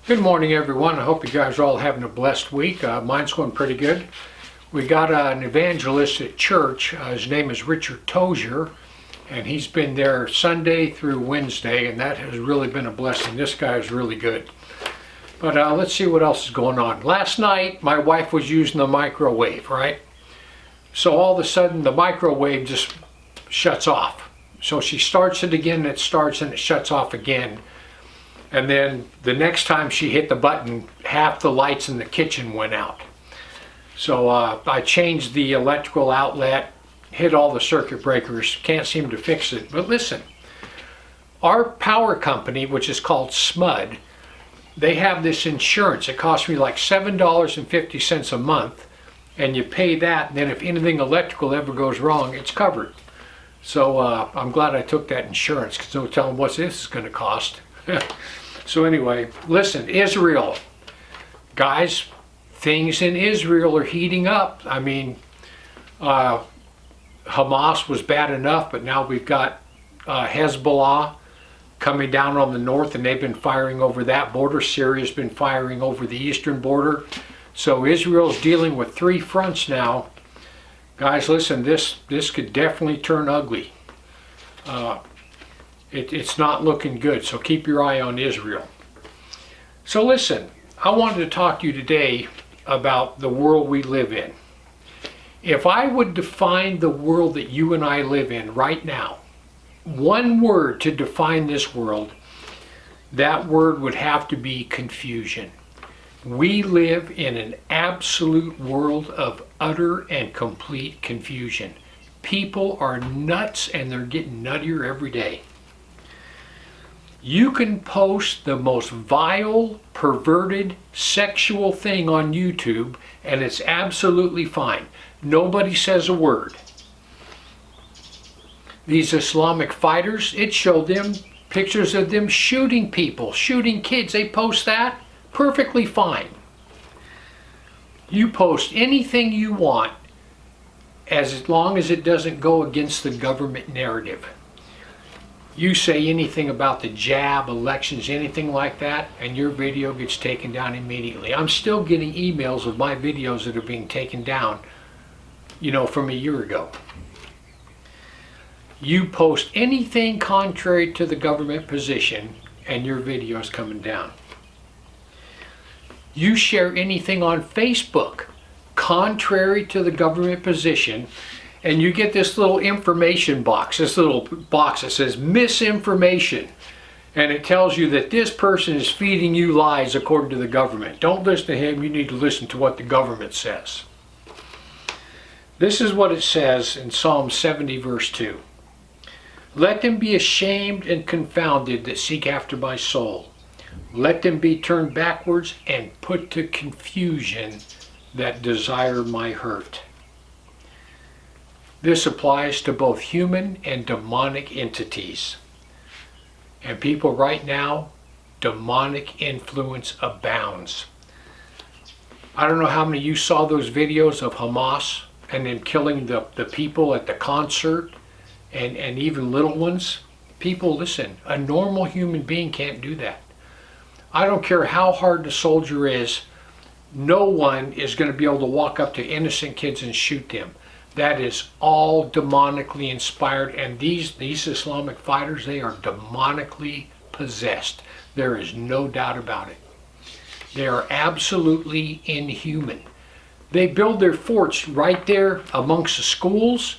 Good morning, everyone. I hope you guys are all having a blessed week. Mine's going pretty good. We got an evangelist at church. His name is Richard Tozier, and he's been there Sunday through Wednesday, and that has really been a blessing. This guy is really good. But let's see what else is going on. Last night, my wife was using the microwave, right? So all of a sudden, the microwave just shuts off. So she starts it again, it starts and it shuts off again. And then the next time she hit the button, half the lights in the kitchen went out. So I changed the electrical outlet, hit all the circuit breakers, can't seem to fix it. But listen, our power company, which is called SMUD, they have this insurance. It costs me like $7.50 a month, and you pay that, and then if anything electrical ever goes wrong, it's covered. So I'm glad I took that insurance, because no telling what this is going to cost. So anyway, listen, Israel. Guys, things in Israel are heating up. I mean, Hamas was bad enough, but now we've got Hezbollah coming down on the north, and they've been firing over that border. Syria's been firing over the eastern border. So Israel's dealing with three fronts now. Guys, listen, this could definitely turn ugly. It's not looking good, so keep your eye on Israel. So listen, I wanted to talk to you today about the world we live in. If I would define the world that you and I live in right now, one word to define this world, that word would have to be confusion. We live in an absolute world of utter and complete confusion. People are nuts, and they're getting nuttier every day. You can post the most vile, perverted, sexual thing on YouTube, and it's absolutely fine. Nobody says a word. These Islamic fighters, it showed them pictures of them shooting people, shooting kids. They post that, perfectly fine. You post anything you want, as long as it doesn't go against the government narrative. You say anything about the jab, elections, anything like that, and your video gets taken down immediately. I'm still getting emails of my videos that are being taken down, from a year ago. You post anything contrary to the government position, and your video is coming down. You share anything on Facebook contrary to the government position, and you get this little information box, this little box that says misinformation, and it tells you that this person is feeding you lies according to the government. Don't listen to him, you need to listen to what the government says. This is what it says in Psalm 70 verse 2. Let them be ashamed and confounded that seek after my soul. Let them be turned backwards and put to confusion that desire my hurt. This applies to both human and demonic entities. And people right now, demonic influence abounds. I don't know how many of you saw those videos of Hamas and them killing the people at the concert and even little ones. People, listen, a normal human being can't do that. I don't care how hard the soldier is, no one is going to be able to walk up to innocent kids and shoot them. That is all demonically inspired, and these Islamic fighters, they are demonically possessed. There is no doubt about it. They are absolutely inhuman. They build their forts right there amongst the schools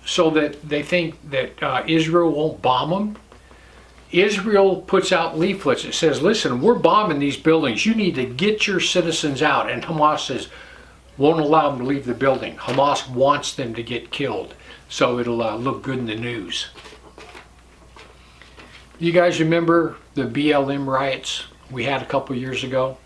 so that they think that Israel won't bomb them. Israel puts out leaflets that says, listen, we're bombing these buildings. You need to get your citizens out. And Hamas says, won't allow them to leave the building. Hamas wants them to get killed, so it'll look good in the news. You guys remember the BLM riots we had a couple years ago?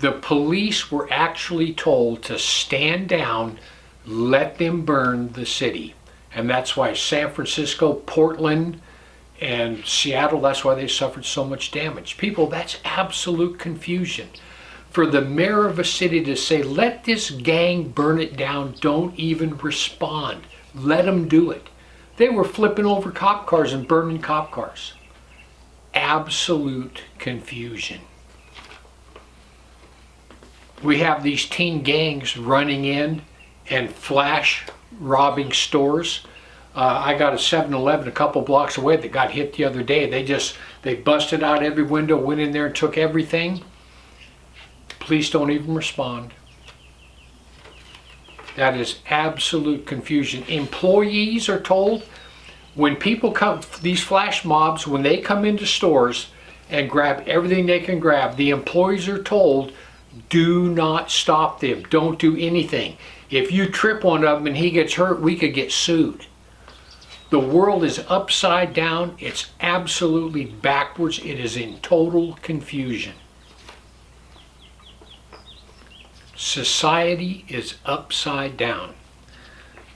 The police were actually told to stand down, let them burn the city. And that's why San Francisco, Portland, and Seattle, that's why they suffered so much damage. People, that's absolute confusion. For the mayor of a city to say, let this gang burn it down, don't even respond. Let them do it. They were flipping over cop cars and burning cop cars. absolute confusion. We have these teen gangs running in and flash robbing stores. I got a 7-Eleven a couple blocks away that got hit the other day. They busted out every window, went in there and took everything. Police don't even respond. That is absolute confusion. Employees are told when people come, these flash mobs, when they come into stores and grab everything they can grab, the employees are told, do not stop them. Don't do anything. If you trip one of them and he gets hurt, we could get sued. The world is upside down. It's absolutely backwards. It is in total confusion. Society is upside down.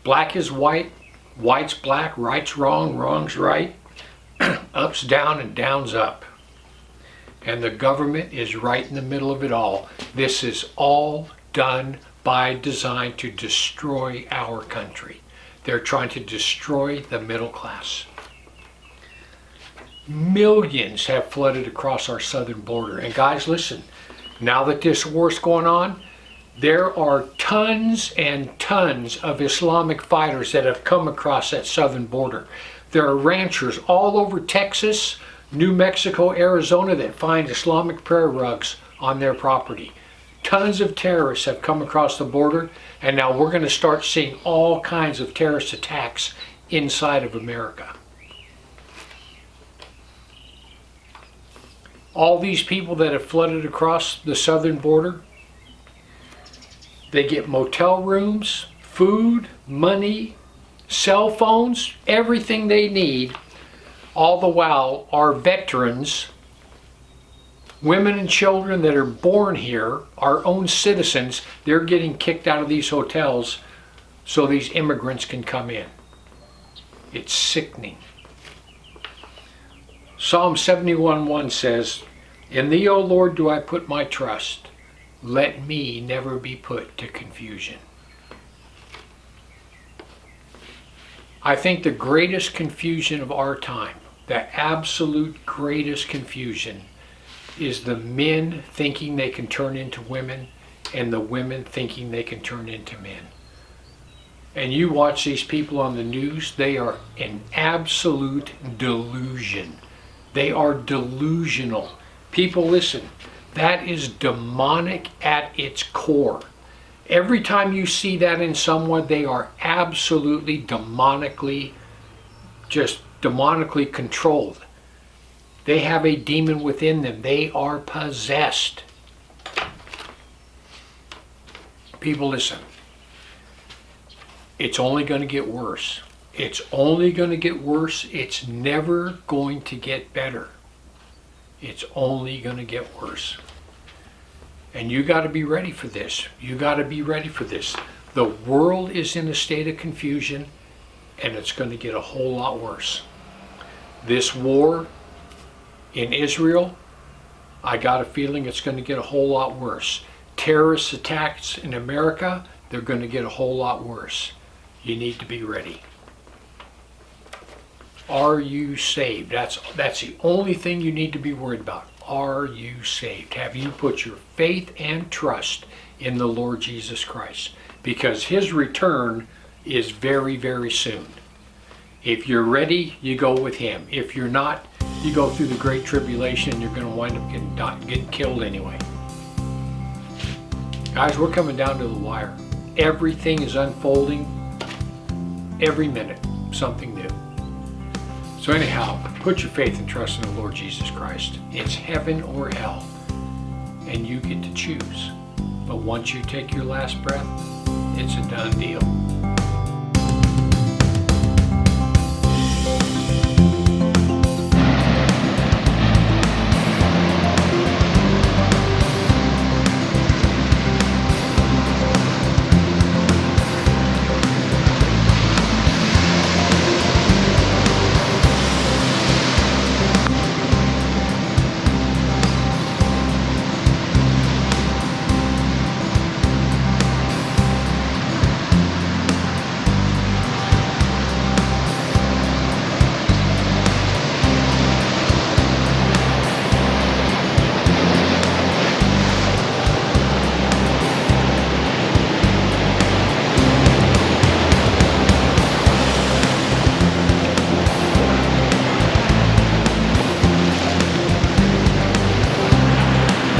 Black is white, white's black, right's wrong, wrong's right, up's down and down's up. And the government is right in the middle of it all. This is all done by design to destroy our country. They're trying to destroy the middle class. Millions have flooded across our southern border. And guys, listen, now that this war's going on, there are tons and tons of Islamic fighters that have come across that southern border. There are ranchers all over Texas, New Mexico, Arizona that find Islamic prayer rugs on their property. Tons of terrorists have come across the border, and now we're going to start seeing all kinds of terrorist attacks inside of America. All these people that have flooded across the southern border, they get motel rooms, food, money, cell phones, everything they need. All the while, our veterans, women and children that are born here, our own citizens, they're getting kicked out of these hotels so these immigrants can come in. It's sickening. Psalm 71:1 says, "In thee, O Lord, do I put my trust. Let me never be put to confusion." I think the greatest confusion of our time, the absolute greatest confusion, is the men thinking they can turn into women and the women thinking they can turn into men. And you watch these people on the news, they are an absolute delusion. They are delusional. People, listen, that is demonic at its core. Every time you see that in someone, they are absolutely demonically controlled. They have a demon within them. They are possessed. People, listen. It's only going to get worse. It's only going to get worse. It's never going to get better. It's only going to get worse. And you got to be ready for this. You got to be ready for this. The world is in a state of confusion, and it's going to get a whole lot worse. This war in Israel, I got a feeling it's going to get a whole lot worse. Terrorist attacks in America, they're going to get a whole lot worse. You need to be ready. Are you saved? That's the only thing you need to be worried about. Are you saved? Have you put your faith and trust in the Lord Jesus Christ? Because his return is very, very soon. If you're ready, you go with him. If you're not, you go through the great tribulation and you're going to wind up getting killed anyway. Guys, we're coming down to the wire. Everything is unfolding every minute, something new. So anyhow, put your faith and trust in the Lord Jesus Christ. It's heaven or hell, and you get to choose. But once you take your last breath, it's a done deal.